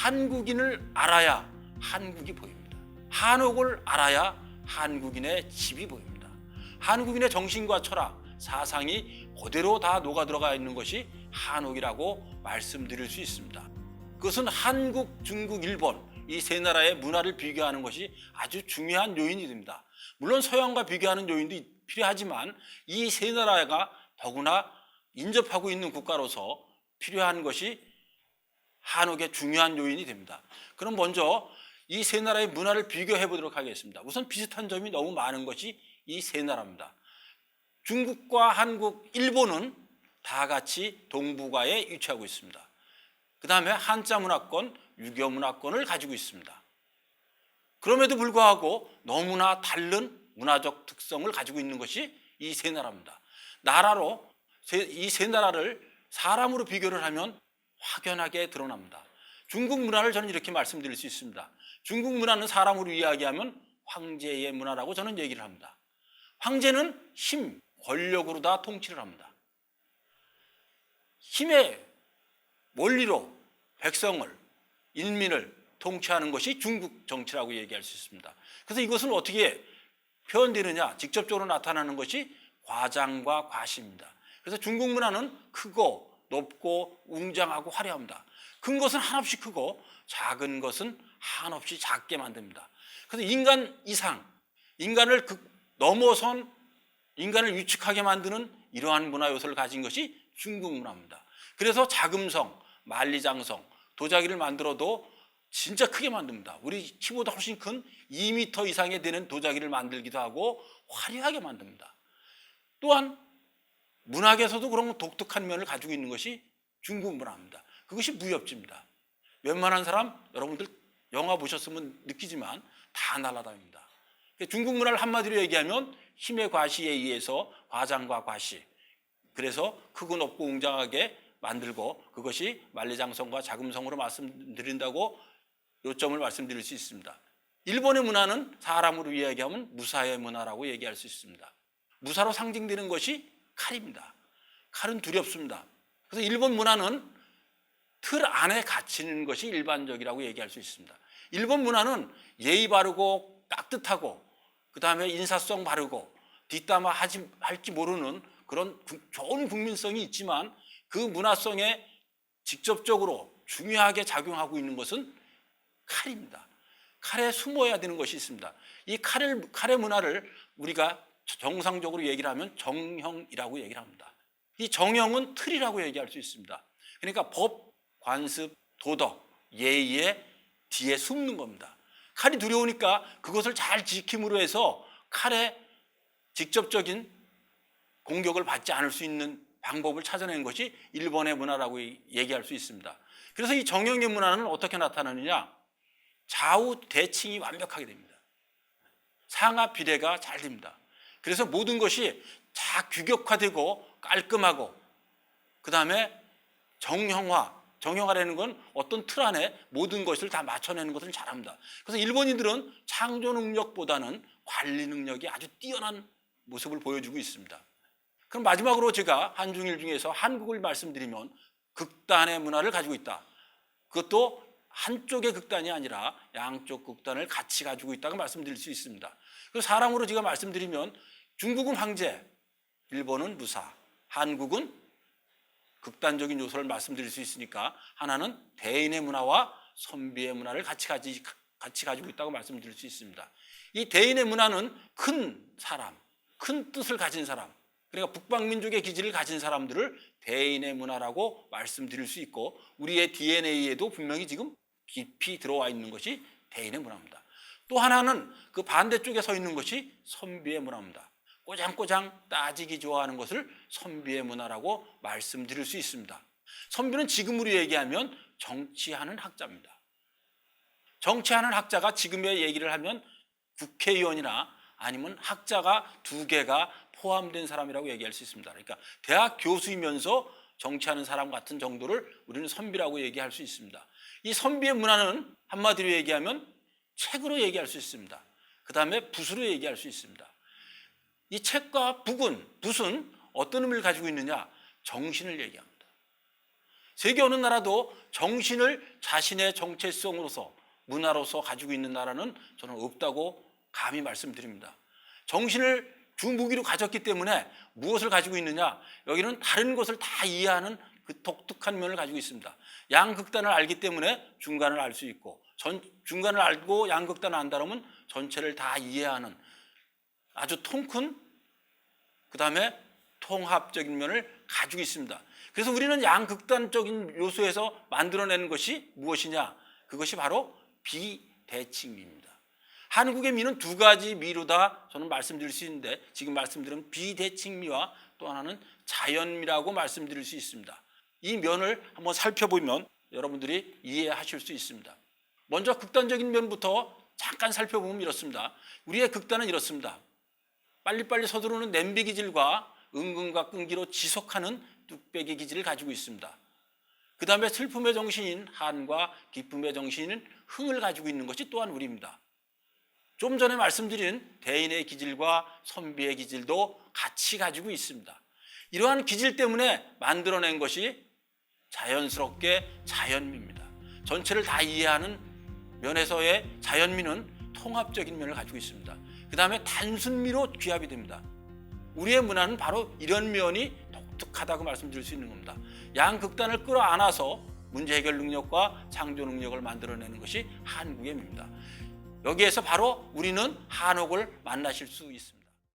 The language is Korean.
한국인을 알아야 한국이 보입니다. 한옥을 알아야 한국인의 집이 보입니다. 한국인의 정신과 철학, 사상이 그대로 다 녹아 들어가 있는 것이 한옥이라고 말씀드릴 수 있습니다. 그것은 한국, 중국, 일본 이 세 나라의 문화를 비교하는 것이 아주 중요한 요인이 됩니다. 물론 서양과 비교하는 요인도 필요하지만 이 세 나라가 더구나 인접하고 있는 국가로서 필요한 것이 한옥의 중요한 요인이 됩니다. 그럼 먼저 이 세 나라의 문화를 비교해 보도록 하겠습니다. 우선 비슷한 점이 너무 많은 것이 이 세 나라입니다. 중국과 한국, 일본은 다 같이 동북아에 위치하고 있습니다. 그 다음에 한자 문화권, 유교 문화권을 가지고 있습니다. 그럼에도 불구하고 너무나 다른 문화적 특성을 가지고 있는 것이 이 세 나라입니다. 나라로 이 세 나라를 사람으로 비교를 하면 확연하게 드러납니다. 중국 문화를 저는 이렇게 말씀드릴 수 있습니다. 중국 문화는 사람으로 이야기하면 황제의 문화라고 저는 얘기를 합니다. 황제는 힘, 권력으로 다 통치를 합니다. 힘의 원리로 백성을, 인민을 통치하는 것이 중국 정치라고 얘기할 수 있습니다. 그래서 이것은 어떻게 표현되느냐? 직접적으로 나타나는 것이 과장과 과시입니다. 그래서 중국 문화는 크고 높고 웅장하고 화려합니다. 큰 것은 한없이 크고 작은 것은 한없이 작게 만듭니다. 그래서 인간 이상, 인간을 넘어선 인간을 유축하게 만드는 이러한 문화 요소를 가진 것이 중국 문화입니다. 그래서 자금성, 만리장성, 도자기를 만들어도 진짜 크게 만듭니다. 우리 키보다 훨씬 큰 2m 이상에 되는 도자기를 만들기도 하고 화려하게 만듭니다. 또한 문학에서도 그런 독특한 면을 가지고 있는 것이 중국 문화입니다. 그것이 무협지입니다. 웬만한 사람, 여러분들 영화 보셨으면 느끼지만 다 날아다닙니다. 중국 문화를 한마디로 얘기하면 힘의 과시에 의해서 과장과 과시, 그래서 크고 높고 웅장하게 만들고 그것이 만리장성과 자금성으로 말씀드린다고 요점을 말씀드릴 수 있습니다. 일본의 문화는 사람으로 이야기하면 무사의 문화라고 얘기할 수 있습니다. 무사로 상징되는 것이 칼입니다. 칼은 두렵습니다. 그래서 일본 문화는 틀 안에 갇히는 것이 일반적이라고 얘기할 수 있습니다. 일본 문화는 예의 바르고 깍듯하고 그 다음에 인사성 바르고 뒷담화 할지 모르는 그런 좋은 국민성이 있지만 그 문화성에 직접적으로 중요하게 작용하고 있는 것은 칼입니다. 칼에 숨어야 되는 것이 있습니다. 이 칼의 문화를 우리가 정상적으로 얘기를 하면 정형이라고 얘기를 합니다. 이 정형은 틀이라고 얘기할 수 있습니다. 그러니까 법, 관습, 도덕, 예의의 뒤에 숨는 겁니다. 칼이 두려우니까 그것을 잘 지킴으로 해서 칼에 직접적인 공격을 받지 않을 수 있는 방법을 찾아내는 것이 일본의 문화라고 얘기할 수 있습니다. 그래서 이 정형의 문화는 어떻게 나타나느냐? 좌우 대칭이 완벽하게 됩니다. 상하 비례가 잘 됩니다. 그래서 모든 것이 다 규격화되고 깔끔하고 그 다음에 정형화라는 건 어떤 틀 안에 모든 것을 다 맞춰내는 것을 잘합니다. 그래서 일본인들은 창조 능력보다는 관리 능력이 아주 뛰어난 모습을 보여주고 있습니다. 그럼 마지막으로 제가 한중일 중에서 한국을 말씀드리면 극단의 문화를 가지고 있다. 그것도 한쪽의 극단이 아니라 양쪽 극단을 같이 가지고 있다고 말씀드릴 수 있습니다. 그래서 사람으로 제가 말씀드리면 중국은 황제, 일본은 무사, 한국은 극단적인 요소를 말씀드릴 수 있으니까 하나는 대인의 문화와 선비의 문화를 같이 가지고 있다고 말씀드릴 수 있습니다. 이 대인의 문화는 큰 사람, 큰 뜻을 가진 사람, 그러니까 북방민족의 기질을 가진 사람들을 대인의 문화라고 말씀드릴 수 있고 우리의 DNA에도 분명히 지금 깊이 들어와 있는 것이 대인의 문화입니다. 또 하나는 그 반대쪽에 서 있는 것이 선비의 문화입니다. 꼬장꼬장 따지기 좋아하는 것을 선비의 문화라고 말씀드릴 수 있습니다. 선비는 지금으로 얘기하면 정치하는 학자입니다. 정치하는 학자가 지금의 얘기를 하면 국회의원이나 아니면 학자가 2개가 포함된 사람이라고 얘기할 수 있습니다. 그러니까 대학 교수이면서 정치하는 사람 같은 정도를 우리는 선비라고 얘기할 수 있습니다. 이 선비의 문화는 한마디로 얘기하면 책으로 얘기할 수 있습니다. 그 다음에 붓으로 얘기할 수 있습니다. 이 책과 붓은 어떤 의미를 가지고 있느냐? 정신을 얘기합니다. 세계 어느 나라도 정신을 자신의 정체성으로서 문화로서 가지고 있는 나라는 저는 없다고 감히 말씀드립니다. 정신을 주무기로 가졌기 때문에 무엇을 가지고 있느냐? 여기는 다른 것을 다 이해하는 그 독특한 면을 가지고 있습니다. 양극단을 알기 때문에 중간을 알 수 있고, 중간을 알고 양극단을 안다면 전체를 다 이해하는 아주 통큰, 그 다음에 통합적인 면을 가지고 있습니다. 그래서 우리는 양극단적인 요소에서 만들어내는 것이 무엇이냐? 그것이 바로 비대칭미입니다. 한국의 미는 두 가지 미로 다 저는 말씀드릴 수 있는데, 지금 말씀드린 비대칭미와 또 하나는 자연미라고 말씀드릴 수 있습니다. 이 면을 한번 살펴보면 여러분들이 이해하실 수 있습니다. 먼저 극단적인 면부터 잠깐 살펴보면 이렇습니다. 우리의 극단은 이렇습니다. 빨리빨리 서두르는 냄비 기질과 은근과 끈기로 지속하는 뚝배기 기질을 가지고 있습니다. 그 다음에 슬픔의 정신인 한과 기쁨의 정신인 흥을 가지고 있는 것이 또한 우리입니다. 좀 전에 말씀드린 대인의 기질과 선비의 기질도 같이 가지고 있습니다. 이러한 기질 때문에 만들어낸 것이 자연스럽게 자연미입니다. 전체를 다 이해하는 면에서의 자연미는 통합적인 면을 가지고 있습니다. 그 다음에 단순미로 귀합이 됩니다. 우리의 문화는 바로 이런 면이 독특하다고 말씀드릴 수 있는 겁니다. 양극단을 끌어안아서 문제 해결 능력과 창조 능력을 만들어내는 것이 한국의 미입니다. 여기에서 바로 우리는 한옥을 만나실 수 있습니다.